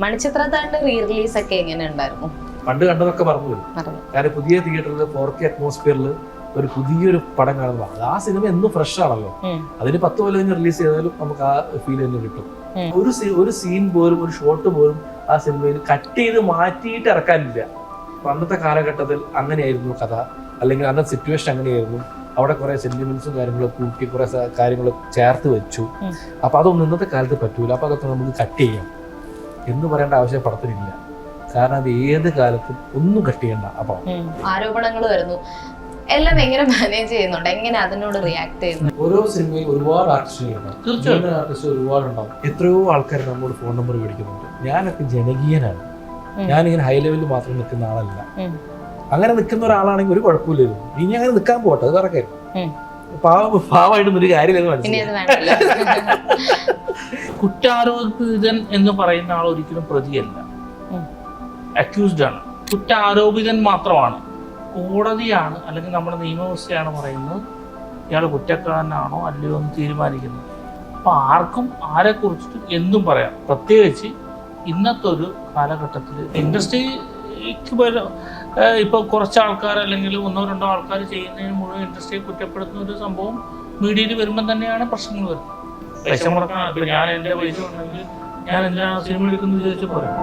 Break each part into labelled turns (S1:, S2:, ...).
S1: മണിച്ചിത്രത്താഴിന്റെ re release ഒക്കെ എങ്ങനെ ഉണ്ടായിരുന്നു?
S2: പണ്ട് കണ്ടതൊക്കെ മറന്നുപോയി. കാരണം പുതിയ തിയേറ്ററിൽ 4K അറ്റ്മോസ്ഫിയറിൽ ഒരു പുതിയൊരു പടം കാണുമ്പോൾ ആ സിനിമ എന്നും ഫ്രഷ് ആണല്ലോ. അതിന് 10 കൊല്ലം കഴിഞ്ഞ് റിലീസ് ചെയ്താലും നമുക്ക് ആ ഫീൽ തന്നെ കിട്ടും. ഒരു സീൻ പോലും ഒരു ഷോട്ട് പോലും ആ സിനിമയിൽ കട്ട് ചെയ്ത് മാറ്റിയിട്ട് ഇറക്കാനില്ല. അന്നത്തെ കാലഘട്ടത്തിൽ അങ്ങനെയായിരുന്നു കഥ, അല്ലെങ്കിൽ അന്നത്തെ സിറ്റുവേഷൻ അങ്ങനെയായിരുന്നു. അവിടെ കുറെ സെന്റിമെന്റ്സും കാര്യങ്ങളും കൂട്ടി കുറെ കാര്യങ്ങൾ ചേർത്ത് വെച്ചു. അപ്പൊ അതൊന്നും ഇന്നത്തെ കാലത്ത് പറ്റൂല. അപ്പൊ അതൊക്കെ നമുക്ക് കട്ട് ചെയ്യാം എന്ന് പറയേണ്ട ആവശ്യം പടത്തിനില്ല. കാരണം അത് ഏത് കാലത്തും ഒന്നും കട്ട് ചെയ്യണ്ട. അപ്പൊ
S1: ആരോപണങ്ങൾ വരുന്നു, എല്ലാം എങ്ങനെ മാനേജ് ചെയ്യുന്നുണ്ട്, എങ്ങനെ അതിനോട് റിയാക്ട് ചെയ്യുന്നു?
S2: ഓരോ സിനിമയിൽ ഒരുപാട് ആർട്ടിസ്റ്റുകളുണ്ടാവും, ആർട്ടിസ്റ്റ് ഒരുപാടുണ്ടാവും. എത്രയോ ആൾക്കാർ നമ്മോട് ഫോൺ നമ്പർ മേടിക്കുന്നുണ്ട്. ഞാനൊക്കെ ജനകീയനാണ്, ഞാനിങ്ങനെ ഹൈ ലെവലിൽ മാത്രം നിൽക്കുന്ന ആളല്ല. അങ്ങനെ നിൽക്കുന്ന ഒരാളാണെങ്കിൽ ഒരു കുഴപ്പമില്ലായിരുന്നു. ഇനി അങ്ങനെ നിൽക്കാൻ പോട്ടെ, അത് വേറെ കാര്യം. പാവമായിട്ടൊന്നും കാര്യമില്ലെന്ന് മനസ്സിലായി.
S3: കുറ്റാരോപിതൻ എന്ന് പറയുന്ന ആൾ ഒരിക്കലും പ്രതിയല്ല, അക്യൂസ്ഡ് ആണ്. കുറ്റാരോപിതൻ മാത്രമാണ്. കോടതിയാണ് അല്ലെങ്കിൽ നമ്മുടെ നിയമവ്യവസ്ഥയാണ് പറയുന്നത് ഇയാൾ കുറ്റക്കാരനാണോ അല്ലയോ എന്ന് തീരുമാനിക്കുന്നത്. അപ്പൊ ആർക്കും ആരെ കുറിച്ചിട്ട് എന്തും പറയാം. പ്രത്യേകിച്ച് ഇന്നത്തെ ഒരു കാലഘട്ടത്തിൽ ഇൻഡസ്ട്രിക്ക് ഇപ്പൊ കുറച്ച് ആൾക്കാർ അല്ലെങ്കിൽ 1-2 ആൾക്കാർ ചെയ്യുന്നതിന് മുഴുവൻ ഇൻഡസ്ട്രിയെ കുറ്റപ്പെടുത്തുന്ന ഒരു സംഭവം മീഡിയയിൽ വരുമ്പോൾ തന്നെയാണ് പ്രശ്നങ്ങൾ വരുന്നത്. പൈസ മുടക്കാൻ ഇപ്പൊ ഞാൻ എൻ്റെ പൈസ ഉണ്ടെങ്കിൽ ഞാൻ എന്തിനാണ് സിനിമ എടുക്കുന്നത് ചോദിച്ചു പറയാം.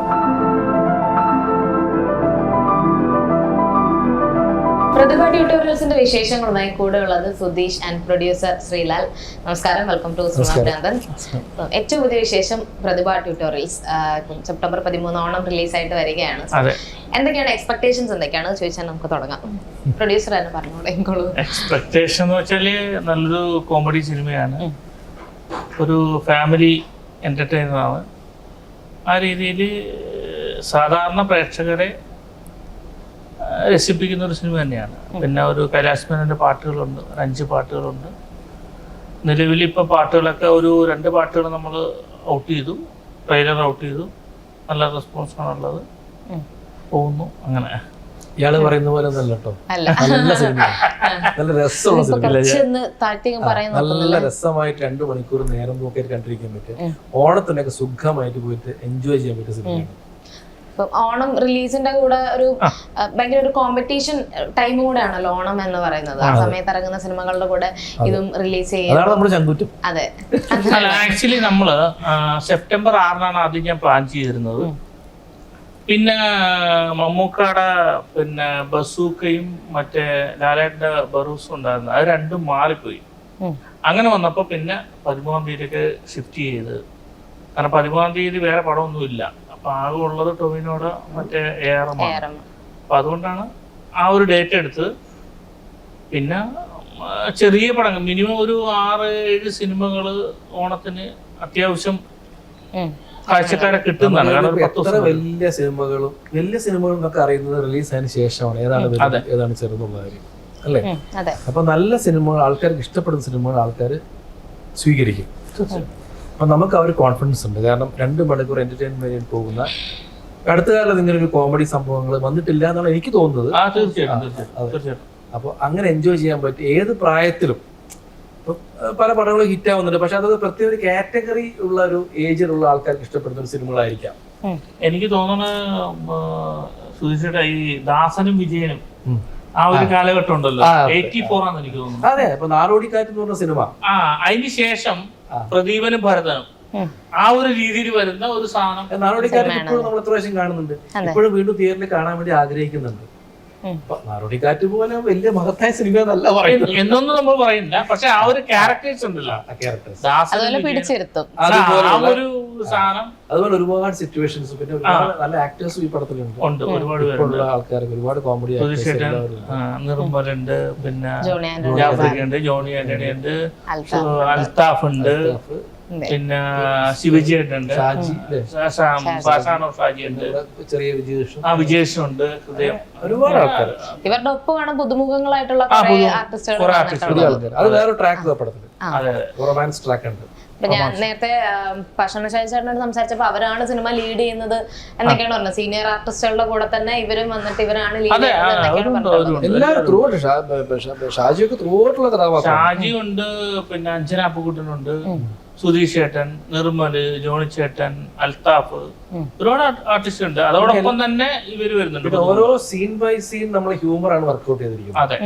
S1: പ്രതിഭ ട്യൂട്ടോറിയൽസിന്റെ വിശേഷങ്ങളുമായി കൂടെ ഉള്ളത് സുധീഷ് ആൻഡ് പ്രൊഡ്യൂസർ ശ്രീലാൽ. നമസ്കാരം, വെൽക്കം ടു സിനിമ ഭ്രാന്തൻ. ഏറ്റവും പുതിയ വിശേഷം പ്രതിഭ ട്യൂട്ടോറിയൽസ് സെപ്റ്റംബർ 13 ഓണം റിലീസായിട്ട് വരികയാണ്. എന്തൊക്കെയാണ് എക്സ്പെക്ടേഷൻസ്, എന്തൊക്കെയാണ് ചോദിച്ചാൽ നമുക്ക് തുടങ്ങാം. പ്രൊഡ്യൂസർ തന്നെ പറഞ്ഞോളൂ.
S3: എക്സ്പെക്ടേഷൻ എന്ന് വെച്ചാല് നല്ലൊരു കോമഡി സിനിമയാണ്, ഒരു ഫാമിലി എന്റർടൈനറാണ്. ആ രീതിയിൽ സാധാരണ പ്രേക്ഷകരെ രസിപ്പിക്കുന്ന ഒരു സിനിമ തന്നെയാണ്. പിന്നെ ഒരു കൈലാസ് മേനോന്റെ പാട്ടുകളുണ്ട്, 5 പാട്ടുകളുണ്ട്. നിലവിൽ ഇപ്പോൾ പാട്ടുകളൊക്കെ ഒരു 2 പാട്ടുകൾ നമ്മൾ ഔട്ട് ചെയ്തു, ട്രെയിലർ ഔട്ട് ചെയ്തു. നല്ല റെസ്പോൺസ് ആണുള്ളത്, പോകുന്നു. അങ്ങനെ
S2: ഇയാള് പറയുന്ന പോലെ നല്ല കേട്ടോ, നല്ല സിനിമ, നല്ല രസമുള്ള സിനിമ, നല്ല രസമായിട്ട് 2 മണിക്കൂർ നേരം നോക്കിയിട്ട് കണ്ടിരിക്കാൻ പറ്റും. ഓണത്തിനൊക്കെ സുഖമായിട്ട് പോയിട്ട് എൻജോയ് ചെയ്യാൻ പറ്റിയ സിനിമയാണ്.
S1: ഓണം റിലീസിന്റെ കൂടെ ഒരു ഭയങ്കര ഒരു കോമ്പറ്റീഷൻ ടൈം കൂടെ ആണല്ലോ ഓണം എന്ന് പറയുന്നത്. ആ സമയത്ത് ഇറങ്ങുന്ന സിനിമകളുടെ കൂടെ ഇതും റിലീസ് ചെയ്യും. അതെ,
S3: ആക്ച്വലി നമ്മള് സെപ്റ്റംബർ 6 ആദ്യം ഞാൻ പ്ലാൻ ചെയ്തിരുന്നത്. പിന്നെ മമ്മൂക്കയുടെ പിന്നെ ബസൂക്കയും മറ്റേ ലാലേട്ടന്റെ ബറൂസും ഉണ്ടായിരുന്നു. അത് രണ്ടും മാറിപ്പോയി. അങ്ങനെ വന്നപ്പോ പിന്നെ 13-ാം തീയതിക്ക് ഷിഫ്റ്റ് ചെയ്ത്. കാരണം 13-ാം തീയതി വേറെ പടമൊന്നുമില്ല. അപ്പൊ ആകെ ഉള്ളത് ടൊവിനോട് മറ്റേ AR ആണ്. അപ്പൊ അതുകൊണ്ടാണ് ആ ഒരു ഡേറ്റ് എടുത്ത്. പിന്നെ ചെറിയ പടങ്ങൾ മിനിമം ഒരു 6-7 സിനിമകള് ഓണത്തിന് അത്യാവശ്യം കാഴ്ചക്കാരെ കിട്ടുന്നതാണ്. കാരണം
S2: വലിയ സിനിമകളും ഒക്കെ അറിയുന്നത് റിലീസ് ആയതിനു ശേഷമാണ് ഏതാണ് ചെറുതുള്ള കാര്യം അല്ലേ. അപ്പൊ നല്ല സിനിമകൾ, ആൾക്കാർക്ക് ഇഷ്ടപ്പെടുന്ന സിനിമകൾ ആൾക്കാർ സ്വീകരിക്കും. അപ്പൊ നമുക്ക് ആ ഒരു കോൺഫിഡൻസ് ഉണ്ട്. കാരണം 2 മണിക്കൂർ എന്റർടൈൻമെന്റ് പോകുന്ന അടുത്ത കാലത്ത് ഇങ്ങനെ ഒരു കോമഡി സംഭവങ്ങൾ വന്നിട്ടില്ല എന്നാണ് എനിക്ക് തോന്നുന്നത്. അപ്പൊ അങ്ങനെ എൻജോയ് ചെയ്യാൻ പറ്റും ഏത് പ്രായത്തിലും. പല പടങ്ങളും ഹിറ്റ് ആവുന്നുണ്ട്, പക്ഷെ അത് പ്രത്യേക ഒരു കാറ്റഗറി ഉള്ള ഒരു ഏജിലുള്ള ആൾക്കാർക്ക് ഇഷ്ടപ്പെടുന്ന ഒരു സിനിമകളായിരിക്കാം.
S3: എനിക്ക് തോന്നുന്നത് സുധീഷയുടെ ഈ ദാസനും വിജയനും ആ ഒരു കാലഘട്ടം ഉണ്ടല്ലോ, 84 ആണെന്ന് എനിക്ക് തോന്നുന്നു.
S2: അതെ, ഇപ്പൊ നാടോടിക്കാറ്റ് എന്ന് പറഞ്ഞ സിനിമ,
S3: അതിന് ശേഷം പ്രദീപനും ഭരതനും ആ ഒരു രീതിയിൽ വരുന്ന ഒരു സാധനം.
S2: നാടോടിക്കാറ്റ് ഇപ്പോഴും നമ്മൾ എത്ര പ്രാവശ്യം കാണുന്നുണ്ട്, ഇപ്പോഴും വീണ്ടും തിയേറ്ററിൽ കാണാൻ വേണ്ടി ആഗ്രഹിക്കുന്നുണ്ട്. നാടോടിക്കാറ്റ് പോലെ വലിയ മഹത്തായ സിനിമ എന്നല്ല പറയുന്നത്,
S3: എന്നൊന്നും നമ്മൾ പറയുന്നില്ല. പക്ഷെ ആ ഒരു ക്യാരക്ടേഴ്സ് ഉണ്ടല്ലോ,
S2: അതുപോലെ ഒരുപാട് സിറ്റുവേഷൻസ്, പിന്നെ നല്ല ആക്ടേഴ്സും ഈ പടത്തിലുണ്ട്. ഒരുപാട് ആൾക്കാർ, ഒരുപാട് കോമഡി
S3: നിർമ്മലുണ്ട്, പിന്നെ ജാഫ്രിക്കുണ്ട്, ജോണി ആന്റണി ഉണ്ട്, അൽത്താഫ് ഉണ്ട്, പിന്നെ ശിവജിയുണ്ട്, വിജേഷുണ്ട്, ഹൃദയം, ഒരുപാട് ആൾക്കാർ.
S1: ഇവരുടെ ഒപ്പമാണ് പുതുമുഖങ്ങളായിട്ടുള്ള
S2: അത് വേറെ ട്രാക്ക് പടത്തിൽ, റൊമാൻസ് ട്രാക്ക് ഉണ്ട്.
S1: ഞാൻ നേരത്തെ ഭക്ഷണശാല ചേട്ടനോട് സംസാരിച്ചപ്പോ അവരാണ് സിനിമ ലീഡ് ചെയ്യുന്നത് എന്നൊക്കെയാണ് പറഞ്ഞത്. സീനിയർ ആർട്ടിസ്റ്റുകളുടെ കൂടെ തന്നെ ഇവരും വന്നിട്ട് ഇവരാണ് ലീഡ്
S2: ചെയ്യുന്നത്.
S3: ഷാജി ഉണ്ട്, പിന്നെ അഞ്ജന അപ്പുകുട്ടനുണ്ട്, സുധീഷ് ചേട്ടൻ, നിർമ്മല്, ജോണി ചേട്ടൻ, അൽത്താഫ്, ഒരുപാട് ആർട്ടിസ്റ്റ് ഉണ്ട്. അതോടൊപ്പം തന്നെ ഇവര് വരുന്നുണ്ട്.
S2: ഓരോ സീൻ ബൈ സീൻ നമ്മൾ ഹ്യൂമർ ആണ് വർക്ക്ഔട്ട് ചെയ്തിരിക്കുന്നത്.
S3: അതെ.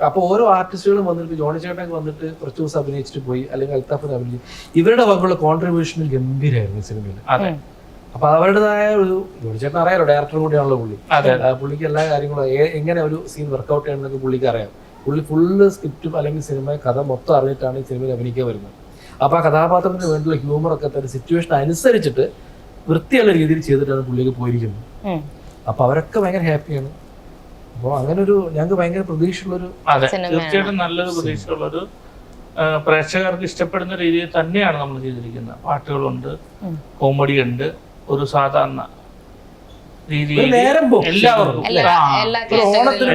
S2: അപ്പൊ ഓരോ ആർട്ടിസ്റ്റുകളും വന്നിട്ട് ജോണി ചേട്ടൻ വന്നിട്ട് കുറച്ച് ദിവസം അഭിനയിച്ചിട്ട് പോയി, അല്ലെങ്കിൽ അൽത്താഫിന് അഭിനയിച്ചു. ഇവരുടെ വകുപ്പുള്ള കോൺട്രിബ്യൂഷനും ഗംഭീരമായിരുന്നു ഈ സിനിമയിൽ.
S3: അതെ.
S2: അപ്പൊ അവരുടേതായ ഒരു ജോണി ചേട്ടൻ അറിയാലോ, ഡയറക്ടറും കൂടിയാണല്ലോ പുള്ളി. പുള്ളിക്ക് എല്ലാ കാര്യങ്ങളും എങ്ങനെ ഒരു സീൻ വർക്ക്ഔട്ട് ചെയ്യണമെന്നൊക്കെ പുള്ളിക്ക് അറിയാം. പുള്ളി ഫുള്ള് സ്ക്രിപ്റ്റും അല്ലെങ്കിൽ സിനിമ കഥ മൊത്തം അറിഞ്ഞിട്ടാണ് ഈ സിനിമയിൽ അഭിനയിക്കാൻ വരുന്നത്. അപ്പൊ ആ കഥാപാത്രത്തിന് വേണ്ടിയുള്ള ഹ്യൂമറൊക്കെ തന്നെ സിറ്റുവേഷൻ അനുസരിച്ചിട്ട് വൃത്തിയുള്ള രീതിയിൽ ചെയ്തിട്ടാണ് പുള്ളിക്ക് പോയിരിക്കുന്നത്. അപ്പൊ അവരൊക്കെ ഭയങ്കര ഹാപ്പിയാണ്. അപ്പൊ അങ്ങനെ ഒരു ഞങ്ങൾക്ക് ഭയങ്കര പ്രതീക്ഷയുള്ളൊരു,
S3: അതെ, തീർച്ചയായിട്ടും നല്ലൊരു പ്രതീക്ഷയുള്ളൊരു, പ്രേക്ഷകർക്ക് ഇഷ്ടപ്പെടുന്ന രീതിയിൽ തന്നെയാണ് നമ്മൾ ചെയ്തിരിക്കുന്നത്. പാട്ടുകളുണ്ട്, കോമഡി ഉണ്ട്, ഒരു സാധാരണ രീതിയിൽ എല്ലാവർക്കും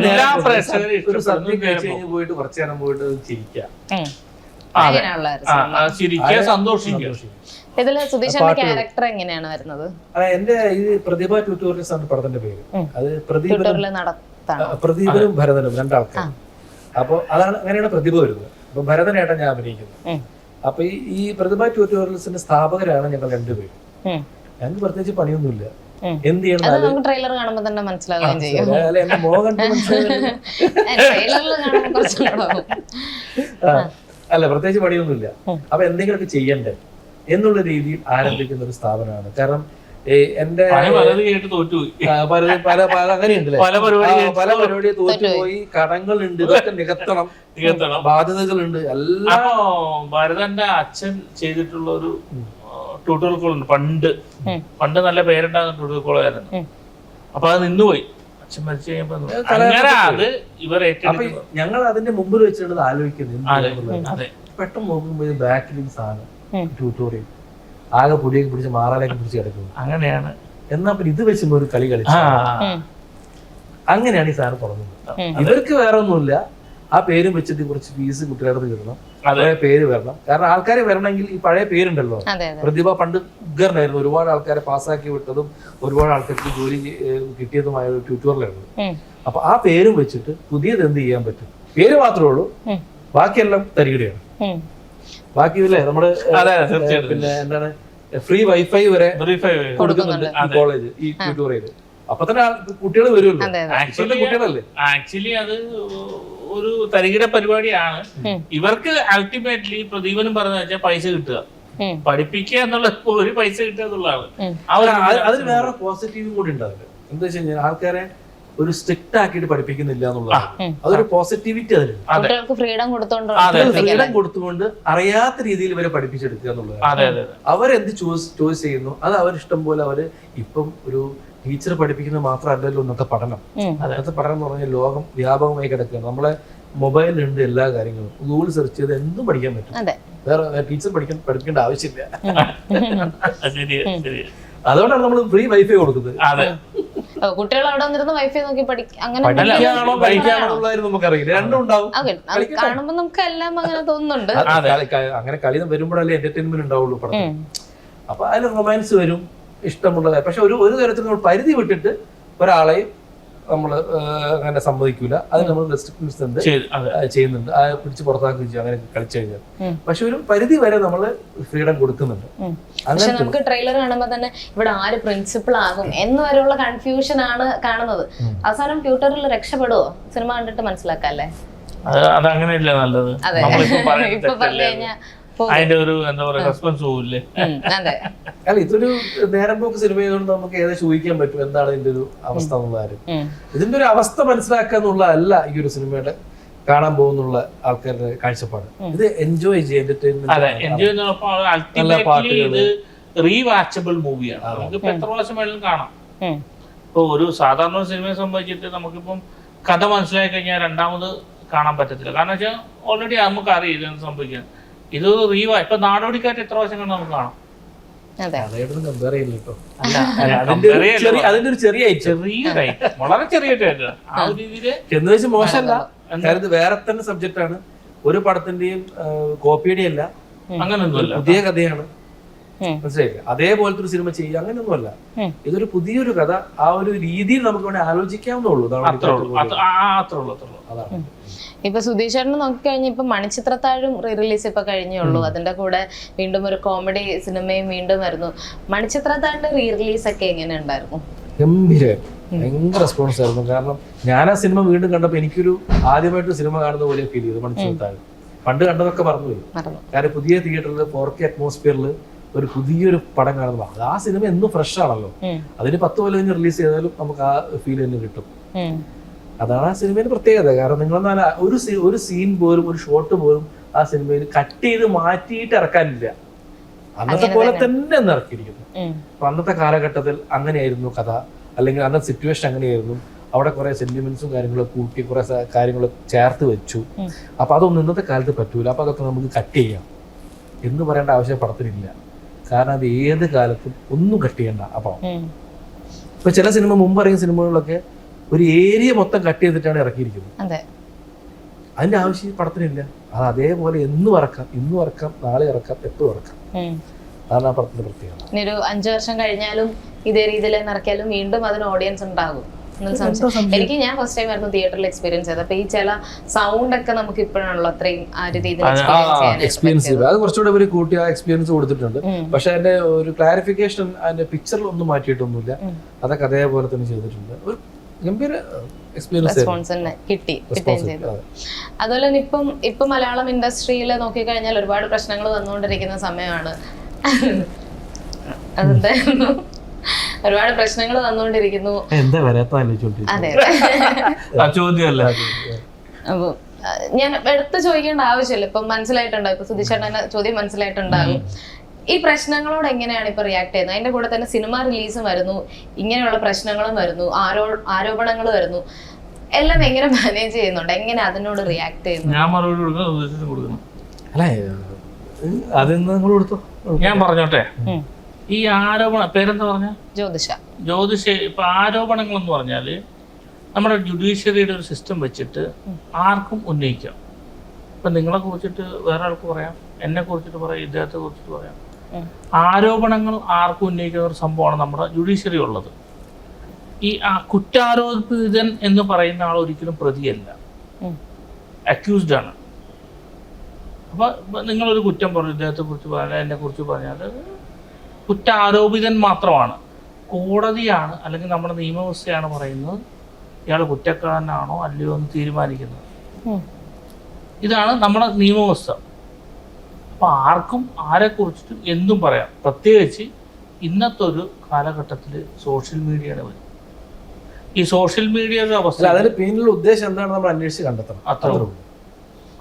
S3: എല്ലാ പ്രേക്ഷകരും
S2: പോയിട്ട് കുറച്ചു നേരം പോയിട്ട് ചിരിക്കാം,
S3: ചിരിക്കുക, സന്തോഷിക്കുക.
S1: ഇതില് സുധീഷിന്റെ ക്യാരക്ടർ എങ്ങനെയാണ് വരുന്നത്?
S2: എന്റെ ഈ പ്രതിഭ ട്യൂട്ടോറിയൽസ് ആണ് പടത്തിന്റെ പേര്. അത് പ്രദീപനും ഭരതനും രണ്ടാൾക്കാർ. അപ്പൊ അതാണ് അങ്ങനെയാണ് പ്രതിഭ വരുന്നത്. അപ്പൊ ഭരതനായിട്ടാണ് ഞാൻ അഭിനയിക്കുന്നത്. അപ്പൊ ഈ പ്രതിഭ ട്യൂട്ടോറിയൽസിന്റെ സ്ഥാപകരാണ് ഞങ്ങൾ രണ്ടുപേരും. ഞങ്ങൾക്ക് പ്രത്യേകിച്ച് പണിയൊന്നുമില്ല. എന്ത് ചെയ്യണം
S1: ട്രെയിലർ കാണുമ്പോ തന്നെ മനസ്സിലാവുകയും ചെയ്യും.
S2: എന്റെ മോഹൻ അല്ല, പ്രത്യേകിച്ച് പണിയൊന്നുമില്ല. അപ്പൊ എന്തെങ്കിലുമൊക്കെ ചെയ്യണ്ടേ എന്നുള്ള രീതിയിൽ ആരംഭിക്കുന്ന ഒരു സ്ഥാപനമാണ്. കാരണം എന്റെ അങ്ങനെയുണ്ടല്ലേ, പല പരിപാടിയും തോറ്റുപോയി, കടങ്ങളുണ്ട്, ഇതൊക്കെ നികത്തണം, ബാധ്യതകളുണ്ട് എല്ലാം.
S3: ഭരതന്റെ അച്ഛൻ ചെയ്തിട്ടുള്ള ഒരു ട്യൂട്ടോറിയൽ കോളുണ്ട്. പണ്ട് നല്ല പേരുണ്ടാകുന്ന ട്യൂട്ടോറിയൽ കോളായിരുന്നു. അപ്പൊ അത് നിന്നുപോയി. അച്ഛൻ മരിച്ചു കഴിഞ്ഞപ്പോ അത് ഇവർ
S2: ഞങ്ങൾ അതിന്റെ മുമ്പിൽ വെച്ചിട്ടുള്ളത് ആലോചിക്കുന്നത്. പെട്ടെന്ന് നോക്കുമ്പോൾ ബാക്കിൽ സാധനം ട്യൂട്ടോറിയൽ ആകെ പൊടിയൊക്കെ പിടിച്ച് മാറാലേക്ക് പിടിച്ച് കിടക്കുന്നു.
S3: അങ്ങനെയാണ്.
S2: എന്നാ പിന്നെ ഇത് വെച്ചുമ്പോ ഒരു കളി കളിച്ചു. അങ്ങനെയാണ് ഈ സാധനം തുടങ്ങുന്നത്. ഇവർക്ക് വേറെ ഒന്നുമില്ല, ആ പേരും വെച്ചിട്ട് കുറച്ച് ഫീസ് കുട്ടികളുടെ കിട്ടണം, പഴയ പേര് വരണം. കാരണം ആൾക്കാരെ വരണമെങ്കിൽ ഈ പഴയ പേരുണ്ടല്ലോ. പ്രതിഭ പണ്ട് ഉഗ്രനായിരുന്നു, ഒരുപാട് ആൾക്കാരെ പാസ്സാക്കി വിട്ടതും ഒരുപാട് ആൾക്കാർക്ക് ജോലി കിട്ടിയതുമായ ഒരു ട്യൂട്ടോറിയലായിരുന്നു. അപ്പൊ ആ പേരും വെച്ചിട്ട് പുതിയത് എന്ത് ചെയ്യാൻ പറ്റും? പേര് മാത്രമേ ഉള്ളൂ, ബാക്കിയെല്ലാം തരികിടയാണ്. ബാക്കിയില്ലേ നമ്മുടെ പിന്നെ എന്താണ് ഫ്രീ വൈഫൈ വരെ കൊടുക്കുന്നുണ്ട് ഈ കോളേജ്, ഈ ട്യൂട്ടോറിയൽ. അപ്പൊ തന്നെ കുട്ടികൾ വരുമല്ലോ, കുട്ടികളല്ലേ.
S3: ആക്ച്വലി അത് ഒരു തരികിട പരിപാടിയാണ്. ഇവർക്ക് അൾട്ടിമേറ്റ്ലി പ്രദീപനും പറഞ്ഞ വെച്ചാൽ പൈസ കിട്ടുക, പഠിപ്പിക്കുക എന്നുള്ള ഒരു പൈസ കിട്ടുക എന്നുള്ളതാണ്.
S2: അതിന് വേറെ പോസിറ്റീവും കൂടി ഉണ്ടാവില്ല. എന്താ വെച്ച് കഴിഞ്ഞാൽ ആൾക്കാരെ ഒരു സ്ട്രിക്റ്റ് ആക്കിയിട്ട് പഠിപ്പിക്കുന്നില്ല എന്നുള്ളതാണ്. അതൊരു പോസിറ്റിവിറ്റി അതിലുണ്ട്. ഫ്രീഡം കൊടുത്തുകൊണ്ട് അറിയാത്ത രീതിയിൽ ഇവരെ പഠിപ്പിച്ചെടുക്കുക എന്നുള്ളതാണ്. അവരെന്ത് ചോയ്സ് ചെയ്യുന്നു അത് അവരിഷ്ടം പോലെ. അവര് ഇപ്പം ഒരു ടീച്ചർ പഠിപ്പിക്കുന്നത് മാത്രമല്ലല്ലോ ഇന്നത്തെ പഠനം. ഇന്നത്തെ പഠനം എന്ന് പറഞ്ഞാൽ ലോകം വ്യാപകമായി കിടക്കുകയാണ്. നമ്മളെ മൊബൈലിലുണ്ട് എല്ലാ കാര്യങ്ങളും. ഗൂഗിൾ സെർച്ച് ചെയ്ത് എന്തും പഠിക്കാൻ പറ്റും. വേറെ ടീച്ചർ പഠിക്കേണ്ട ആവശ്യമില്ല. അതുകൊണ്ടാണ് നമ്മൾ ഫ്രീ വൈഫൈ കൊടുക്കുന്നത്.
S1: കുട്ടികൾ അവിടെ വന്നിരുന്ന് വൈഫൈ നോക്കി അങ്ങനെ
S2: നമുക്കറിയില്ല, രണ്ടും ഉണ്ടാവും.
S1: കാണുമ്പോ നമുക്ക് എല്ലാം അങ്ങനെ തോന്നുന്നുണ്ട്.
S2: അങ്ങനെ കളി വരുമ്പോഴല്ലേ എന്റർടൈൻമെന്റ് ഉണ്ടാവുള്ളൂ പടത്തിൽ. അപ്പൊ അതിൽ റൊമാൻസ് വരും, ഇഷ്ടമുള്ളത്. പക്ഷെ ഒരു തരത്തിൽ നമ്മൾ പരിധി വിട്ടിട്ട് ഒരാളെയും നമ്മൾ അങ്ങനെ സമ്മതിക്കൂല. അത് നമ്മൾ റെസ്ട്രിക്ഷൻസ് ഉണ്ട്, ചെയ്യുന്നുണ്ട്. പിടിച്ച് പുറത്താക്കുകയും ചെയ്യും അങ്ങനെ കളിച്ചു കഴിഞ്ഞാൽ. പക്ഷെ ഒരു പരിധി വരെ നമ്മൾ ഫ്രീഡം കൊടുക്കുന്നുണ്ട്.
S1: പക്ഷെ നമുക്ക് ട്രെയിലർ കാണുമ്പോൾ തന്നെ ഇവിടെ ആര് പ്രിൻസിപ്പൾ ആകും എന്ന് വരെയുള്ള കൺഫ്യൂഷൻ ആണ് കാണുന്നത്. അവസാനം ട്യൂട്ടറിൽ രക്ഷപ്പെടുവോ സിനിമ കണ്ടിട്ട് മനസ്സിലാക്കാല്ലേ?
S3: അതങ്ങനെയല്ല നല്ലത്.
S1: ഇപ്പൊ പറഞ്ഞു കഴിഞ്ഞാൽ
S3: അതിന്റെ ഒരു എന്താ പറയുക റെസ്പോൺസ് പോകില്ലേ?
S2: അല്ല, ഇതൊരു നേരം പോക്ക് സിനിമയോട് നമുക്ക് ഏകദേശം ഊഹിക്കാൻ പറ്റും എന്താണ് ഇതിന്റെ ഒരു അവസ്ഥ എന്നുള്ള കാര്യം. ഇതിന്റെ ഒരു അവസ്ഥ മനസ്സിലാക്കുക എന്നുള്ളതല്ല ഈ ഒരു സിനിമയുടെ കാണാൻ പോകുന്നുള്ള ആൾക്കാരുടെ കാഴ്ചപ്പാട്. ഇത് എൻജോയ് ചെയ്യാൻ
S3: റീവാച്ചബിൾ മൂവിയാണ്. നമുക്കിപ്പോ എത്ര പ്രാവശ്യം വേണമെങ്കിലും കാണാം. ഇപ്പൊ ഒരു സാധാരണ സിനിമയെ സംബന്ധിച്ചിട്ട് നമുക്കിപ്പം കഥ മനസ്സിലാക്കി കഴിഞ്ഞാൽ രണ്ടാമത് കാണാൻ പറ്റത്തില്ല. കാരണം വെച്ചാൽ ഓൾറെഡി നമുക്ക് അറിയാം ഇതെന്ന് സംഭവിക്കാൻ. ഇത് ഇപ്പൊ നാടോടിക്കാറ്റ് എത്ര പ്രാവശ്യം കണ്ട് നമുക്ക് കാണാം.
S2: അതിന്റെ ഒരു ചെറിയ
S3: വളരെ ചെറിയ ആ ഒരു രീതിയില്
S2: മോശമല്ല. ഇത് വേറെ തന്നെ സബ്ജക്റ്റ് ആണ്. ഒരു പടത്തിന്റെയും കോപ്പിയുടെ അല്ല,
S3: അങ്ങനൊന്നുമല്ല,
S2: പുതിയ കഥയാണ്. മനസ്സിലായില്ലേ? അതേപോലത്തെ ഒരു സിനിമ ചെയ്യുക അങ്ങനെയൊന്നുമല്ല. ഇതൊരു പുതിയൊരു കഥ, ആ ഒരു രീതിയിൽ നമുക്ക് വേണ്ടി ആലോചിക്കാവുന്നുള്ളൂ. അതാണ്.
S1: ഇപ്പൊ സുധീഷ് ചേട്ടനെ നോക്കിക്കഴിഞ്ഞ ഇപ്പൊ മണിച്ചിത്രത്താഴും റിലീസ് ഇപ്പൊ കഴിഞ്ഞേ ഉള്ളൂ. അതിന്റെ കൂടെ വീണ്ടും ഒരു കോമഡി സിനിമയും വീണ്ടും വരുന്നു. മണിച്ചിത്രത്താഴിന്റെ റിലീസ് ഒക്കെ എങ്ങനെ ഉണ്ടായിരുന്നു?
S2: ഗംഭീരമായിരുന്നു, ഭയങ്കര റെസ്പോൺസ് ആയിരുന്നു. കാരണം ഞാൻ ആ സിനിമ വീണ്ടും കണ്ടപ്പോൾ എനിക്കൊരു ആദ്യമായിട്ട് സിനിമ കാണുന്ന പോലെ ഫീൽ ചെയ്തു. മണിച്ചിത്രത്താഴ് പണ്ട് കണ്ടതൊക്കെ മറന്നുപോയി. കാരണം പുതിയ തിയേറ്ററിൽ 4K അറ്റ്മോസ്ഫിയറിൽ ഒരു പുതിയൊരു പടം കാണുമ്പോൾ അത് ആ സിനിമ എന്നും ഫ്രഷ് ആണല്ലോ. അതിന് 10 കൊല്ലം കഴിഞ്ഞ് റിലീസ് ചെയ്താലും നമുക്ക് ആ ഫീൽ തന്നെ കിട്ടും. അതാണ് ആ സിനിമയുടെ പ്രത്യേകത. കാരണം നിങ്ങളെന്നാൽ ഒരു സീൻ പോലും ഒരു ഷോട്ട് പോലും ആ സിനിമയിൽ കട്ട് ചെയ്ത് മാറ്റിയിട്ട് ഇറക്കാനില്ല. അന്നത്തെ പോലെ തന്നെ ഒന്ന് ഇറക്കിയിരിക്കുന്നു. അപ്പൊ അന്നത്തെ കാലഘട്ടത്തിൽ അങ്ങനെയായിരുന്നു കഥ, അല്ലെങ്കിൽ അന്നത്തെ സിറ്റുവേഷൻ അങ്ങനെയായിരുന്നു. അവിടെ കുറെ സെന്റിമെന്റ്സും കാര്യങ്ങളും കൂട്ടി കുറെ കാര്യങ്ങൾ ചേർത്ത് വെച്ചു. അപ്പൊ അതൊന്നും ഇന്നത്തെ കാലത്ത് പറ്റൂല. അപ്പൊ അതൊക്കെ നമുക്ക് കട്ട് ചെയ്യാം എന്ന് പറയേണ്ട ആവശ്യം പടത്തിനില്ല. കാരണം അത് ഏത് കാലത്തും ഒന്നും കട്ട് ചെയ്യണ്ട. അപ്പൊ ഇപ്പൊ ചില സിനിമ മുമ്പ് ഇറങ്ങിയ സിനിമകളിലൊക്കെ ഒരു ഏരിയ മൊത്തം കട്ട് ചെയ്തിട്ടാണ് ഇറക്കിയിരിക്കുന്നത്. അതിന്റെ ആവശ്യം പടത്തിനില്ല. അത് അതേപോലെ എന്നും ഇറക്കാം, ഇന്നും ഇറക്കാം, നാളെ ഇറക്കാം, എപ്പോഴും ഇറക്കാം. അതാണ് ആ പടത്തിന്റെ പ്രത്യേകത.
S1: ഇനി ഒരു 5 വർഷം കഴിഞ്ഞാലും ഇതേ രീതിയിൽ ഇറക്കിയാലും വീണ്ടും അതിന് ഓഡിയൻസ് ഉണ്ടാകും. എനിക്ക് ഞാൻ ഫസ്റ്റ് ടൈം ആയിരുന്നു തിയേറ്ററിൽ എക്സ്പീരിയൻസ് ചെയ്തത്. അപ്പൊ ഈ ചില സൗണ്ട് ഒക്കെ നമുക്ക് ഇപ്പോഴാണല്ലോ അത്രയും ആ ഒരു രീതിയിൽ
S2: എക്സ്പീരിയൻസ് അത് കുറച്ചുകൂടെ ഒരു കൂട്ടി ആ എക്സ്പീരിയൻസ് കൊടുത്തിട്ടുണ്ട്. പക്ഷെ അതിന്റെ ഒരു ക്ലാരിഫിക്കേഷൻ അതിന്റെ പിക്ചറിൽ ഒന്നും മാറ്റിയിട്ടൊന്നുമില്ല. അതൊക്കെ അതേപോലെ തന്നെ ചെയ്തിട്ടുണ്ട്. ഒരു ഗംഭീര
S1: റെസ്പോൺസ് തന്നെ കിട്ടുകയും ചെയ്തു. അതുപോലെ തന്നെ ഇപ്പം മലയാളം ഇൻഡസ്ട്രിയിൽ നോക്കിക്കഴിഞ്ഞാൽ ഒരുപാട് പ്രശ്നങ്ങൾ വന്നുകൊണ്ടിരിക്കുന്ന സമയമാണ്. അതെന്തായിരുന്നു? ഒരുപാട് പ്രശ്നങ്ങൾ വന്നുകൊണ്ടിരിക്കുന്നു. അതെ, അപ്പൊ ഞാൻ എടുത്ത് ചോദിക്കേണ്ട ആവശ്യമില്ല. ഇപ്പൊ മനസ്സിലായിട്ടുണ്ടാവും, ഇപ്പൊ സുധീഷ് ചേട്ടന് ചോദ്യം മനസ്സിലായിട്ടുണ്ടാകും. ഈ പ്രശ്നങ്ങളോട് എങ്ങനെയാണ് ഇപ്പൊ റിയാക്ട് ചെയ്യുന്നത്? അതിന്റെ കൂടെ തന്നെ സിനിമ റിലീസും വരുന്നു, ഇങ്ങനെയുള്ള പ്രശ്നങ്ങളും വരുന്നു, ആരോപണങ്ങൾ വരുന്നു, എല്ലാം എങ്ങനെ മാനേജ് ചെയ്യുന്നുണ്ട്? എങ്ങനെ അതിനോട് റിയാക്ട് ചെയ്യുന്നു?
S3: ഞാൻ പറഞ്ഞോട്ടെ, ഈ ആരോപണ പേരെന്താ പറഞ്ഞ ജ്യോതിഷ. ഇപ്പൊ ആരോപണങ്ങൾ എന്ന് പറഞ്ഞാല് നമ്മുടെ ജുഡീഷ്യറിയുടെ ഒരു സിസ്റ്റം വെച്ചിട്ട് ആർക്കും ഉന്നയിക്കാം. ഇപ്പൊ നിങ്ങളെ കുറിച്ചിട്ട് വേറെ ആൾക്ക് പറയാം, എന്നെ കുറിച്ചിട്ട് പറയാം, ഇദ്ദേഹത്തെ കുറിച്ചിട്ട് പറയാം. ആരോപണങ്ങൾ ആർക്കും ഉന്നയിക്കുന്ന ഒരു സംഭവമാണ് നമ്മുടെ ജുഡീഷ്യറി ഉള്ളത്. ഈ കുറ്റാരോപിതൻ എന്ന് പറയുന്ന ആൾ ഒരിക്കലും പ്രതിയല്ല, അക്യൂസ്ഡ് ആണ്. അപ്പൊ നിങ്ങളൊരു കുറ്റം പറഞ്ഞു, ഇദ്ദേഹത്തെ കുറിച്ച് പറഞ്ഞാൽ, എന്നെ കുറിച്ച് പറഞ്ഞാൽ കുറ്റാരോപിതൻ മാത്രമാണ്. കോടതിയാണ് അല്ലെങ്കിൽ നമ്മുടെ നിയമവ്യവസ്ഥയാണ് പറയുന്നത് ഇയാൾ കുറ്റക്കാരനാണോ അല്ലയോ എന്ന് തീരുമാനിക്കുന്നത്. ഇതാണ് നമ്മുടെ നിയമവ്യവസ്ഥ. അപ്പൊ ആർക്കും ആരെക്കുറിച്ചിട്ടും എന്തും പറയാം. പ്രത്യേകിച്ച് ഇന്നത്തെ ഒരു കാലഘട്ടത്തിൽ സോഷ്യൽ മീഡിയയുടെ വരും. ഈ സോഷ്യൽ മീഡിയയുടെ അവസ്ഥ
S2: അതിന്റെ പിന്നിലുള്ള ഉദ്ദേശം എന്താണ് നമ്മൾ അന്വേഷിച്ച് കണ്ടെത്തണം.
S3: അത്രേ ഉള്ളൂ.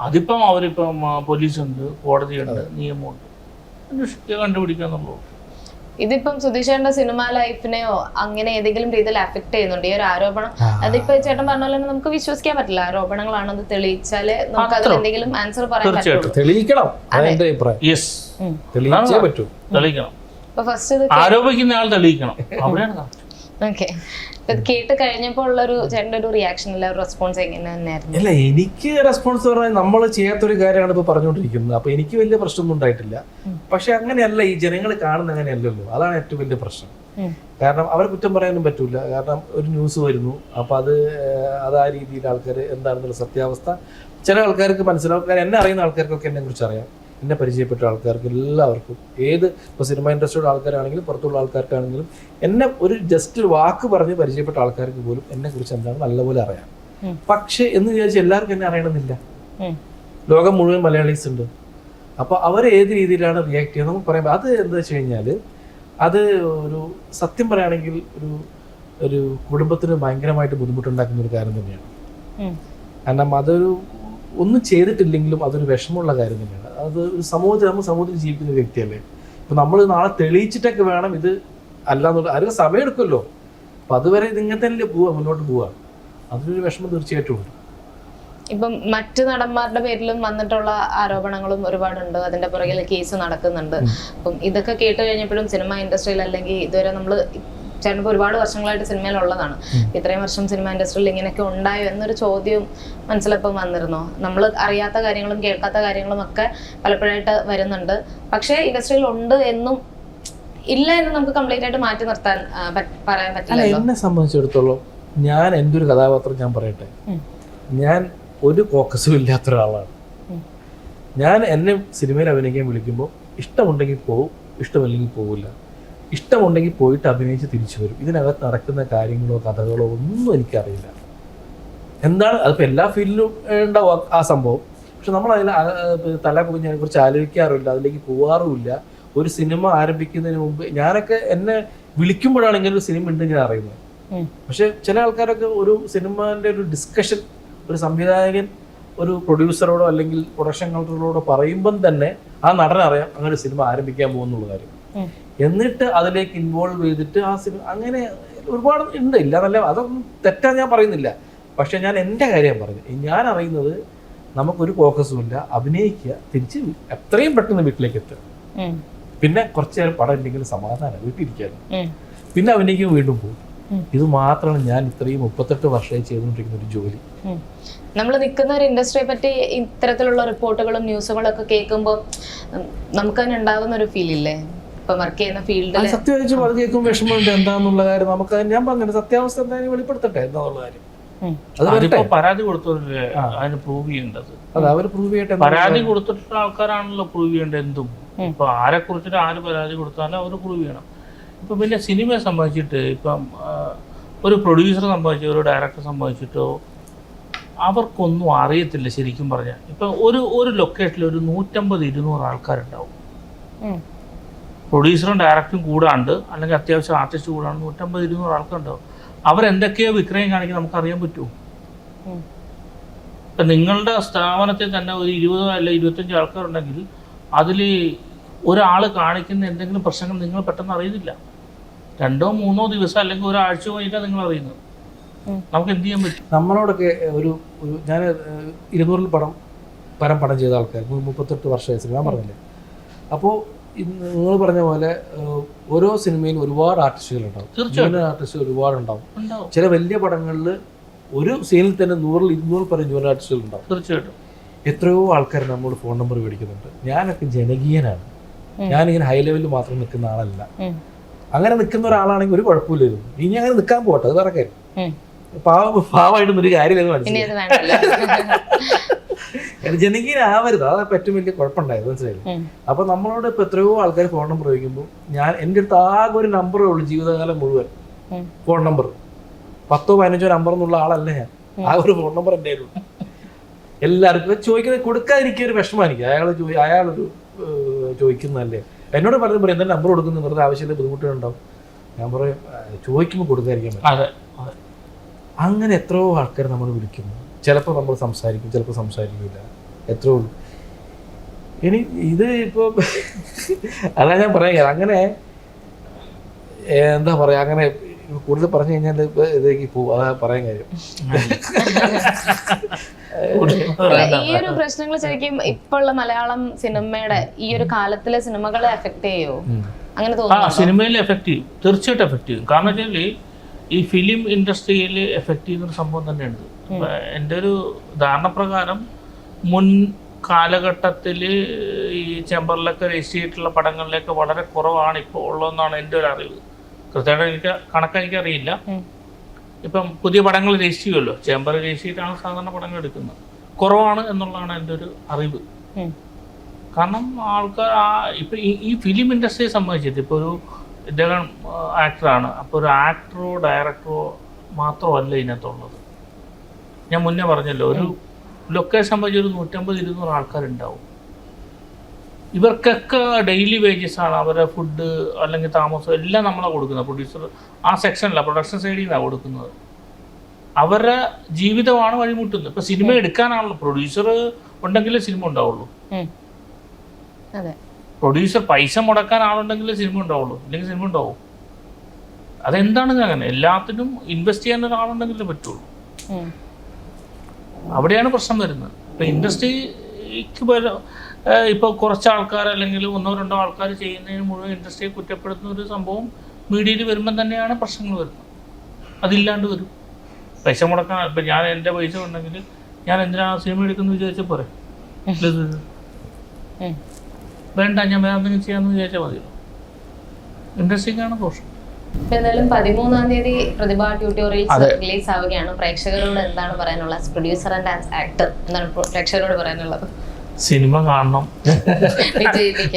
S3: അതിപ്പം അവരിപ്പം പോലീസുണ്ട്, കോടതിയുണ്ട്, നിയമമുണ്ട്, അന്വേഷിക്കുക, കണ്ടുപിടിക്കുക എന്നുള്ളൂ.
S1: ഇതിപ്പം സുധീഷേട്ടന്റെ സിനിമ ലൈഫിനെയോ അങ്ങനെ ഏതെങ്കിലും രീതിയിൽ അഫക്ട് ചെയ്യുന്നുണ്ട് ഈ ഒരു ആരോപണം? അതിപ്പോ ചേട്ടൻ പറഞ്ഞ പോലെ നമുക്ക് വിശ്വസിക്കാൻ പറ്റില്ല. ആരോപണങ്ങളാണെന്ന് തെളിയിച്ചാലേ നമുക്ക് അതിൽ എന്തെങ്കിലും ആൻസർ പറയാൻ പറ്റുള്ളൂ.
S2: തെളിയിക്കണം.
S3: ആരോപിക്കുന്ന ആൾ തെളിയിക്കണം. അവിടെയാണ്
S1: ഓക്കെ. കേട്ട് കഴിഞ്ഞപ്പോൾ ഉള്ളൊരു ചേട്ടൻ്റെ ഒരു റിയാക്ഷൻ അല്ല, ഒരു റെസ്പോൺസ് എങ്ങനെ തന്നെയായിരുന്നു?
S2: അല്ല, എനിക്ക് റെസ്പോൺസ് പറഞ്ഞാൽ നമ്മൾ ചെയ്യാത്തൊരു കാര്യമാണ് ഇപ്പൊ പറഞ്ഞുകൊണ്ടിരിക്കുന്നത്. അപ്പൊ എനിക്ക് വലിയ പ്രശ്നമൊന്നും ഉണ്ടായിട്ടില്ല. പക്ഷെ അങ്ങനെയല്ല, ഈ ജനങ്ങൾ കാണുന്ന അങ്ങനെയല്ലല്ലോ. അതാണ് ഏറ്റവും വലിയ പ്രശ്നം. കാരണം അവരെ കുറ്റം പറയാനും പറ്റൂല. കാരണം ഒരു ന്യൂസ് വരുന്നു, അപ്പൊ അത് ആ രീതിയിൽ ആൾക്കാർ എന്താണെന്നുള്ള സത്യാവസ്ഥ ചില ആൾക്കാർക്ക് മനസ്സിലാവും. കാരണം എന്നെ അറിയുന്ന ആൾക്കാർക്കൊക്കെ എന്നെ കുറിച്ച് അറിയാം. എന്നെ പരിചയപ്പെട്ട ആൾക്കാർക്ക് എല്ലാവർക്കും, ഏത് ഇപ്പോൾ സിനിമ ഇൻഡസ്ട്രിയുടെ ആൾക്കാരാണെങ്കിലും പുറത്തുള്ള ആൾക്കാർക്കാണെങ്കിലും, എന്നെ ഒരു ജസ്റ്റ് ഒരു വാക്ക് പറഞ്ഞ് പരിചയപ്പെട്ട ആൾക്കാർക്ക് പോലും എന്നെ കുറിച്ച് എന്താണ് നല്ലപോലെ അറിയാം. പക്ഷെ എന്ന് വിചാരിച്ച് എല്ലാവർക്കും എന്നെ അറിയണമെന്നില്ല. ലോകം മുഴുവൻ മലയാളീസ് ഉണ്ട്. അപ്പൊ അവർ ഏത് രീതിയിലാണ് റിയാക്ട് ചെയ്യുന്നത് നമുക്ക് പറയാം. അത് എന്താ വെച്ച് കഴിഞ്ഞാൽ അത് ഒരു സത്യം പറയുകയാണെങ്കിൽ ഒരു കുടുംബത്തിന് ഭയങ്കരമായിട്ട് ബുദ്ധിമുട്ടുണ്ടാക്കുന്ന ഒരു കാര്യം തന്നെയാണ്. കാരണം അതൊരു ഒന്നും ചെയ്തിട്ടില്ലെങ്കിലും അതൊരു വിഷമമുള്ള കാര്യം തന്നെയാണ്. അത് നമ്മൾ സമൂഹത്തിൽ ജീവിക്കുന്ന വ്യക്തിയല്ലേ. ഇപ്പൊ നമ്മൾ നാളെ തെളിയിച്ചിട്ടൊക്കെ വേണം ഇത് അല്ലാന്നുള്ള ആരും സമയം എടുക്കുമല്ലോ. അപ്പൊ അതുവരെ ഇതിങ്ങനെ തന്നെ മുന്നോട്ട് പോവാ. അതിനൊരു വിഷമം തീർച്ചയായിട്ടും ഉണ്ട്.
S1: ഇപ്പം മറ്റു നടന്മാരുടെ പേരിലും വന്നിട്ടുള്ള ആരോപണങ്ങളും ഒരുപാടുണ്ട്. അതിന്റെ പുറകിൽ കേസ് നടക്കുന്നുണ്ട്. അപ്പം ഇതൊക്കെ കേട്ട് കഴിഞ്ഞപ്പോഴും സിനിമ ഇൻഡസ്ട്രിയിൽ അല്ലെങ്കിൽ ഇതുവരെ നമ്മൾ ചേട്ടനിപ്പോൾ ഒരുപാട് വർഷങ്ങളായിട്ട് സിനിമയിലുള്ളതാണ്. ഇത്രയും വർഷം സിനിമ ഇൻഡസ്ട്രിയിൽ ഇങ്ങനെയൊക്കെ ഉണ്ടായോ എന്നൊരു ചോദ്യം മനസ്സിലിപ്പം വന്നിരുന്നോ? നമ്മൾ അറിയാത്ത കാര്യങ്ങളും കേൾക്കാത്ത കാര്യങ്ങളും ഒക്കെ പലപ്പോഴായിട്ട് വരുന്നുണ്ട്. പക്ഷേ ഇൻഡസ്ട്രിയിൽ ഉണ്ട് എന്നും ഇല്ല എന്ന് നമുക്ക് കംപ്ലീറ്റ് ആയിട്ട് മാറ്റി നിർത്താൻ പറയാൻ
S2: അല്ല,
S1: പറ്റില്ലല്ലോ.
S2: എന്നെ സംബന്ധിച്ചിടത്തോളം ഞാൻ എൻ്റെ ഒരു കഥാപാത്രം ഞാൻ പറയട്ടെ, ഞാൻ ഒരു ഫോക്കസും ഇല്ലാത്ത ഒരാളാണ്. ഞാൻ എന്നെ സിനിമയിൽ അഭിനയിക്കാൻ വിളിക്കുമ്പോൾ ഇഷ്ടമുണ്ടെങ്കിൽ പോവും, ഇഷ്ടമില്ലെങ്കിൽ പോവില്ല. ഇഷ്ടമുണ്ടെങ്കിൽ പോയിട്ട് അഭിനയിച്ച് തിരിച്ചു വരും. ഇതിനകത്ത് നടക്കുന്ന കാര്യങ്ങളോ കഥകളോ ഒന്നും എനിക്കറിയില്ല. എന്താണ് അതിപ്പോൾ എല്ലാ ഫീൽഡിലും ഉണ്ടാവും ആ സംഭവം. പക്ഷെ നമ്മൾ അതിൽ തല പോയി അതിനെക്കുറിച്ച് ആലോചിക്കാറില്ല, അതിലേക്ക് പോവാറുമില്ല. ഒരു സിനിമ ആരംഭിക്കുന്നതിന് മുമ്പ് ഞാനൊക്കെ എന്നെ വിളിക്കുമ്പോഴാണ് ഇങ്ങനെ ഒരു സിനിമ ഉണ്ട് ഞാൻ അറിയുന്നത്. പക്ഷെ ചില ആൾക്കാരൊക്കെ ഒരു സിനിമേൻ്റെ ഒരു ഡിസ്കഷൻ ഒരു സംവിധായകൻ ഒരു പ്രൊഡ്യൂസറോടോ അല്ലെങ്കിൽ പ്രൊഡക്ഷൻ കൺട്രോളറോടോ പറയുമ്പം തന്നെ ആ നടനറിയാം അങ്ങനെ ഒരു സിനിമ ആരംഭിക്കാൻ പോകുന്നുള്ള കാര്യം. എന്നിട്ട് അതിലേക്ക് ഇൻവോൾവ് ചെയ്തിട്ട് ആ സിനിമ അങ്ങനെ ഒരുപാട് ഉണ്ട്. ഇല്ല എന്നല്ല, അതൊന്നും തെറ്റാ ഞാൻ പറയുന്നില്ല. പക്ഷെ ഞാൻ എൻ്റെ കാര്യം പറഞ്ഞു, ഞാൻ അറിയുന്നത് നമുക്കൊരു ഫോക്കസും ഇല്ല, അഭിനയിക്കുക, തിരിച്ച് എത്രയും പെട്ടെന്ന് വീട്ടിലേക്ക് എത്തുക, പിന്നെ കുറച്ച് നേരം പടം ഉണ്ടെങ്കിലും സമാധാനം വീട്ടിലിരിക്കാനും, പിന്നെ അഭിനയിക്കും വീണ്ടും പോകും. ഇത് മാത്രമാണ് ഞാൻ ഇത്രയും 38 വർഷമായി ചെയ്തുകൊണ്ടിരിക്കുന്ന ഒരു ജോലി.
S1: നമ്മൾ നിൽക്കുന്ന ഒരു ഇൻഡസ്ട്രിയെ പറ്റി ഇത്തരത്തിലുള്ള റിപ്പോർട്ടുകളും ന്യൂസുകളും ഒക്കെ കേൾക്കുമ്പോൾ നമുക്ക് തന്നെ ഉണ്ടാകുന്ന ഒരു ഫീൽ ഇല്ലേ? ഇപ്പൊ വർക്ക് ചെയ്യുന്ന ഫീൽഡിൽ
S2: സത്യം അത് കേൾക്കും വിഷമമുണ്ട്. എന്താന്നുള്ള കാര്യം നമുക്ക് ഞാൻ പറഞ്ഞു, സത്യാവസ്ഥ എന്തായാലും വെളിപ്പെടുത്തട്ടെ എന്താന്നുള്ള കാര്യം.
S3: പരാതി കൊടുത്തവരല്ലേ അതിന് പ്രൂവ് ചെയ്യേണ്ടത്.
S2: അത് അവർ പ്രൂവ് ചെയ്യട്ടെ.
S3: പരാതി കൊടുത്തിട്ടുള്ള ആൾക്കാരാണല്ലോ പ്രൂവ് ചെയ്യേണ്ടത് എന്തും. ഇപ്പൊ ആരെ കുറിച്ചിട്ട് ആര് പരാതി കൊടുത്താലും അവർ പ്രൂവ് ചെയ്യണം. ഇപ്പം പിന്നെ സിനിമയെ സംബന്ധിച്ചിട്ട് ഇപ്പം ഒരു പ്രൊഡ്യൂസറെ സംബന്ധിച്ചോ ഒരു ഡയറക്ടറെ സംബന്ധിച്ചിട്ടോ അവർക്കൊന്നും അറിയത്തില്ല ശരിക്കും പറഞ്ഞാൽ. ഇപ്പം ഒരു ലൊക്കേഷനിൽ ഒരു 150-200 ആൾക്കാരുണ്ടാവും. പ്രൊഡ്യൂസറും ഡയറക്ടറും കൂടാണ്ട് അല്ലെങ്കിൽ അത്യാവശ്യം ആർട്ടിസ്റ്റ് കൂടാണ്ട് 150-200 ആൾക്കാരുണ്ടാവും. അവരെന്തൊക്കെയോ വിക്രയം കാണിക്കാൻ നമുക്കറിയാൻ പറ്റുമോ? ഇപ്പം നിങ്ങളുടെ സ്ഥാപനത്തിൽ തന്നെ ഒരു 20 അല്ലെങ്കിൽ 25 ആൾക്കാരുണ്ടെങ്കിൽ അതിൽ ഒരാൾ കാണിക്കുന്ന എന്തെങ്കിലും പ്രശ്നങ്ങൾ നിങ്ങൾ പെട്ടെന്ന് അറിയുന്നില്ല. 2-3 ദിവസം അല്ലെങ്കിൽ ഒരാഴ്ച കഴിഞ്ഞിട്ടാണ് നിങ്ങൾ അറിയുന്നത്. നമുക്ക് എന്ത് ചെയ്യാൻ പറ്റും?
S2: നമ്മളോടൊക്കെ ഒരു ഞാൻ 200 പടം ചെയ്ത ആൾക്കാർ 38 വർഷമായി ഞാൻ പറഞ്ഞില്ലേ. അപ്പോൾ നിങ്ങൾ പറഞ്ഞ പോലെ ഓരോ സിനിമയിലും ഒരുപാട് ആർട്ടിസ്റ്റുകൾ ഉണ്ടാവും, ജൂനിയർ ആർട്ടിസ്റ്റുകൾ ഒരുപാടുണ്ടാവും. ചില വലിയ പടങ്ങളിൽ ഒരു സീനിൽ തന്നെ 100-200 പേരെ ജൂനിയർ ആർട്ടിസ്റ്റുകൾ ഉണ്ടാവും.
S3: തീർച്ചയായിട്ടും
S2: എത്രയോ ആൾക്കാർ നമ്മളോട് ഫോൺ നമ്പർ മേടിക്കുന്നുണ്ട്. ഞാനൊക്കെ ജനകീയനാണ്, ഞാനിങ്ങനെ ഹൈ ലെവലിൽ മാത്രം നിൽക്കുന്ന ആളല്ല. അങ്ങനെ നിൽക്കുന്ന ഒരാളാണെങ്കിൽ ഒരു കുഴപ്പമില്ലായിരുന്നു. ഇനി അങ്ങനെ നിൽക്കാൻ പോട്ടെ, അത് വേറെ കാര്യം. പാവമായിട്ടൊന്നൊരു കാര്യമില്ലെന്ന് മനസ്സിലായി. ജനകീയനാവരുത്, അതൊക്കെ ഏറ്റവും വലിയ കുഴപ്പമുണ്ടായത് മനസ്സിലായില്ലേ. അപ്പൊ നമ്മളോട് ഇപ്പൊ എത്രയോ ആൾക്കാർ ഫോൺ നമ്പർ ചോദിക്കുമ്പോൾ ഞാൻ എൻ്റെ അടുത്ത് ആകെ ഒരു നമ്പറേ ഉള്ളൂ ജീവിതകാലം മുഴുവൻ, ഫോൺ നമ്പർ. 10-15 നമ്പർ എന്നുള്ള ആളല്ല ഞാൻ, ആ ഒരു ഫോൺ നമ്പർ എൻ്റെ ഉള്ളൂ. എല്ലാവർക്കും ചോദിക്കുന്നത് കൊടുക്കാതിരിക്കുക ഒരു വിഷമായിരിക്കും. അയാളൊരു ചോദിക്കുന്നതല്ലേ. എന്നോട് പലരും പറയും എന്താ നമ്പർ കൊടുക്കുന്നത്, വെറുതെ ആവശ്യമില്ല ബുദ്ധിമുട്ടുകളുണ്ടാവും. ഞാൻ പറയും ചോദിക്കുമ്പോൾ കൊടുക്കാതിരിക്കാൻ പറ്റും. അങ്ങനെ എത്രയോ ആൾക്കാർ നമ്മൾ വിളിക്കുന്നു. ചിലപ്പോൾ നമ്മൾ സംസാരിക്കും, ചിലപ്പോൾ സംസാരിക്കില്ല, എത്രയോ ഉള്ളൂ. ഇനി ഇത് ഇപ്പോൾ അതാ ഞാൻ പറയാ, അങ്ങനെ എന്താ പറയാ, അങ്ങനെ കൂടുതൽ പറഞ്ഞു കഴിഞ്ഞാൽ ഇതിലേക്ക് പോകും. അതാ പറയാൻ കാര്യം.
S1: ഈ ഒരു പ്രശ്നങ്ങൾ ശരിക്കും ഇപ്പോഴുള്ള മലയാളം സിനിമയുടെ ഈ ഒരു കാലത്തിലെ സിനിമകളെ എഫക്ട് ചെയ്യോ? അങ്ങനെ തോന്നുന്നു.
S3: സിനിമയിൽ എഫക്ട് ചെയ്യും, തീർച്ചയായിട്ടും എഫക്ട് ചെയ്യും. കാരണം വെച്ചാൽ ഈ ഫിലിം ഇൻഡസ്ട്രിയിൽ എഫക്ട് ചെയ്യുന്നൊരു സംഭവം തന്നെയാണ്. എൻ്റെ ഒരു ധാരണപ്രകാരം മുൻ കാലഘട്ടത്തിൽ ഈ ചേംബറിലൊക്കെ രജിസ്റ്റർ ചെയ്തിട്ടുള്ള പടങ്ങളിലേക്ക് വളരെ കുറവാണ് ഇപ്പോൾ ഉള്ളതെന്നാണ് എൻ്റെ ഒരു അറിവ്. കൃത്യമായിട്ട് കണക്കെനിക്കറിയില്ല. ഇപ്പം പുതിയ പടങ്ങൾ രജിസ്റ്റർ ചെയ്യുമല്ലോ, ചേംബർ രജിസ്റ്റർ ചെയ്തിട്ടാണ് സാധാരണ പടങ്ങൾ എടുക്കുന്നത്. കുറവാണ് എന്നുള്ളതാണ് എൻ്റെ ഒരു അറിവ്. കാരണം ആൾക്കാർ ഇപ്പം ഈ ഫിലിം ഇൻഡസ്ട്രിയെ സംബന്ധിച്ചിട്ട് ഇപ്പോൾ ഒരു ഇദ്ദേഹം ആക്ടറാണ്, അപ്പോൾ ഒരു ആക്ടറോ ഡയറക്ടറോ മാത്രമല്ല ഇതിനകത്തുള്ളത്. ഞാൻ മുന്നേ പറഞ്ഞല്ലോ, ഒരു ലൊക്കേഷൻ സംബന്ധിച്ച് ഒരു 150-200 ആൾക്കാരുണ്ടാവും. ഇവർക്കൊക്കെ ഡെയിലി വേജസ് ആണ്, അവരുടെ ഫുഡ് അല്ലെങ്കിൽ താമസം എല്ലാം നമ്മളാണ് കൊടുക്കുന്നത്. പ്രൊഡ്യൂസർ ആ സെക്ഷനിലാണ്, പ്രൊഡക്ഷൻ സൈഡിൽ നിന്നാണ് കൊടുക്കുന്നത്. അവരുടെ ജീവിതമാണ് വഴിമുട്ടുന്നത്. ഇപ്പം സിനിമ എടുക്കാനാണല്ലോ, പ്രൊഡ്യൂസർ ഉണ്ടെങ്കിലേ സിനിമ ഉണ്ടാവുള്ളൂ. പ്രൊഡ്യൂസർ പൈസ മുടക്കാൻ ആളുണ്ടെങ്കിലേ സിനിമ ഉണ്ടാവുള്ളൂ, ഇല്ലെങ്കിൽ സിനിമ ഉണ്ടാവും. അതെന്താണെന്ന് അങ്ങനെ എല്ലാത്തിനും ഇൻവെസ്റ്റ് ചെയ്യാൻ ഒരാളുണ്ടെങ്കിലേ പറ്റുള്ളൂ. അവിടെയാണ് പ്രശ്നം വരുന്നത്. ഇപ്പം ഇൻഡസ്ട്രിക്ക് ഇപ്പോൾ കുറച്ച് ആൾക്കാർ അല്ലെങ്കിൽ 1-2 ആൾക്കാർ ചെയ്യുന്നതിന് മുഴുവൻ ഇൻഡസ്ട്രിയെ കുറ്റപ്പെടുത്തുന്ന ഒരു സംഭവം മീഡിയയിൽ വരുമ്പം തന്നെയാണ് പ്രശ്നങ്ങൾ വരുന്നത്. അതില്ലാണ്ട് വരും. പൈസ മുടക്കാൻ ഇപ്പം ഞാൻ എൻ്റെ പൈസ ഉണ്ടെങ്കിൽ ഞാൻ എന്തിനാണ് സിനിമ എടുക്കുന്നത് വിചാരിച്ചാൽ പോരെ? വേണ്ട, ഞാൻ വേറെ എന്തെങ്കിലും ചെയ്യാമെന്ന് വിചാരിച്ചാൽ മതിയല്ലോ. ഇൻട്രസ്റ്റിംഗ് ആണ് ദോഷം.
S1: ഇപ്പൊ എന്തായാലും 13-ാം തീയതി പ്രതിഭ ട്യൂട്ടോറിയൽസ് റിലീസ് ആവുകയാണ്. പ്രേക്ഷകരോട് എന്താണ് പറയാനുള്ളത്? പ്രൊഡ്യൂസർ ആൻഡ് ആക്ടർ എന്താണ് പ്രേക്ഷകരോട് പറയാനുള്ളത്?
S3: സിനിമ കാണണം,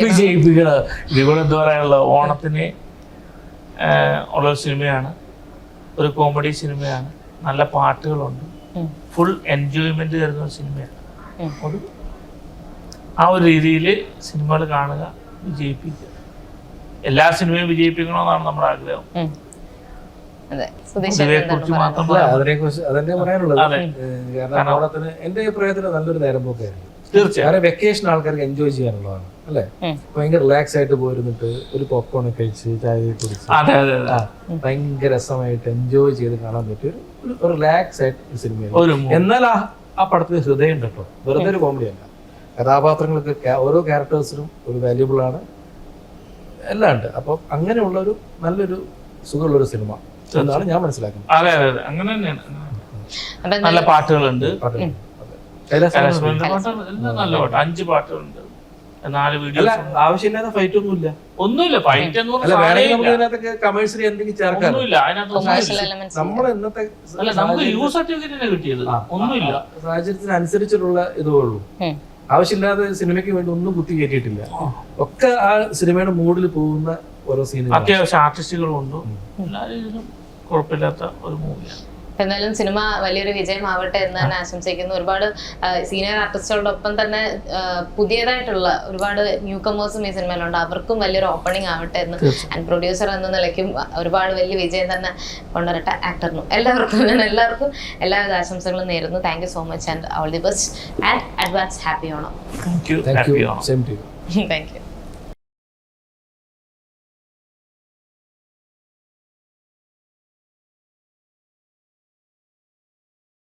S3: വിജയിപ്പിക്കണം. ഇതിവിടെ എന്താ പറയാനുള്ള ഓണത്തിന് ഉള്ള സിനിമയാണ്, ഒരു കോമഡി സിനിമയാണ്, നല്ല പാട്ടുകളുണ്ട്, ഫുൾ എൻജോയ്മെന്റ് തരുന്ന ഒരു സിനിമയാണ്. ആ ഒരു രീതിയിൽ സിനിമകൾ കാണുക, വിജയിപ്പിക്കുക. എല്ലാ സിനിമയും വിജയിപ്പിക്കണമെന്നാണ് നമ്മുടെ ആഗ്രഹം.
S2: അതിനെക്കുറിച്ച് അതന്നെ പറയാനുള്ളത്. കാരണം ഓണത്തിന് എന്റെ അഭിപ്രായത്തിൽ നല്ലൊരു നേരം പോക്കായിരുന്നു. തീർച്ചയായും വെക്കേഷൻ ആൾക്കാർക്ക് എൻജോയ് ചെയ്യാനുള്ളതാണ് അല്ലേ? ഭയങ്കര റിലാക്സ് ആയിട്ട് പോയിരുന്നിട്ട് ഒരു പോപ്കോൺ കഴിച്ച് ചായ കുടിച്ച് ഭയങ്കര രസമായിട്ട് എൻജോയ് ചെയ്ത് കാണാൻ പറ്റിയ ഒരു റിലാക്സ് ആയിട്ട് സിനിമയാണ്. എന്നാൽ ആ പടത്തിന് ഹൃദയം ഉണ്ട് കേട്ടോ. വെറുതെ ഒരു കോമഡി അല്ല. കഥാപാത്രങ്ങൾക്ക് ഓരോ ക്യാരക്ടേഴ്സിനും ഒരു വാല്യൂബിൾ ആണ്, എല്ലാം ഉണ്ട്. അപ്പൊ അങ്ങനെയുള്ള ഒരു നല്ലൊരു സുഖമുള്ളൊരു സിനിമ എന്നാണ് ഞാൻ മനസ്സിലാക്കുന്നത്.
S3: അതെ അതെ അതെ, അങ്ങനെ തന്നെയാണ്. നല്ല പാട്ടുകളുണ്ട്, നല്ല പാട്ട്, 5 പാട്ടുകളുണ്ട്, 4 വീഡിയോസ്.
S2: ആവശ്യമില്ലാത്ത ഫൈറ്റ് ഒന്നുമില്ല,
S3: ഒന്നുമില്ല. ഫൈറ്റ് എന്ന്
S2: പറഞ്ഞാൽ കമേഴ്സ്യലി എന്തെങ്കിലും ചേർക്കാൻ
S1: നമ്മൾ
S2: ഇന്നത്തെ
S3: നമുക്ക് യൂസ് സർട്ടിഫിക്കറ്റ് കിട്ടിയത് ഒന്നുമില്ല.
S2: സാഹചര്യത്തിനനുസരിച്ചിട്ടുള്ള ഇതേ ഉള്ളൂ. ആവശ്യമില്ലാതെ സിനിമയ്ക്ക് വേണ്ടി ഒന്നും കുത്തി കയറ്റിയിട്ടില്ല. ഒക്കെ ആ സിനിമയുടെ മൂഡിൽ പോകുന്ന ഓരോ സീനുകൾ.
S3: അത്യാവശ്യം ആർട്ടിസ്റ്റുകളും ഉണ്ട്, എല്ലാ രീതിയിലും കുഴപ്പമില്ലാത്ത ഒരു മൂവിയാണ്.
S1: എന്തായാലും സിനിമ വലിയൊരു വിജയമാവട്ടെ എന്ന് തന്നെ ആശംസിക്കുന്നു. ഒരുപാട് സീനിയർ ആർട്ടിസ്റ്റുകളോടൊപ്പം തന്നെ പുതിയതായിട്ടുള്ള ഒരുപാട് ന്യൂ കമേഴ്സും ഈ സിനിമയിലുണ്ട്. അവർക്കും വലിയൊരു ഓപ്പണിംഗ് ആവട്ടെ എന്ന് ആൻഡ് പ്രൊഡ്യൂസർ എന്ന നിലയ്ക്കും ഒരുപാട് വലിയ വിജയം തന്നെ കൊണ്ടുവരട്ടെ ആക്ടറിനും. എല്ലാവർക്കും എല്ലാവിധ ആശംസകളും നേരുന്നു. Thank you so much and all the best and advance happy Onam.
S3: Thank you.
S1: Thank you.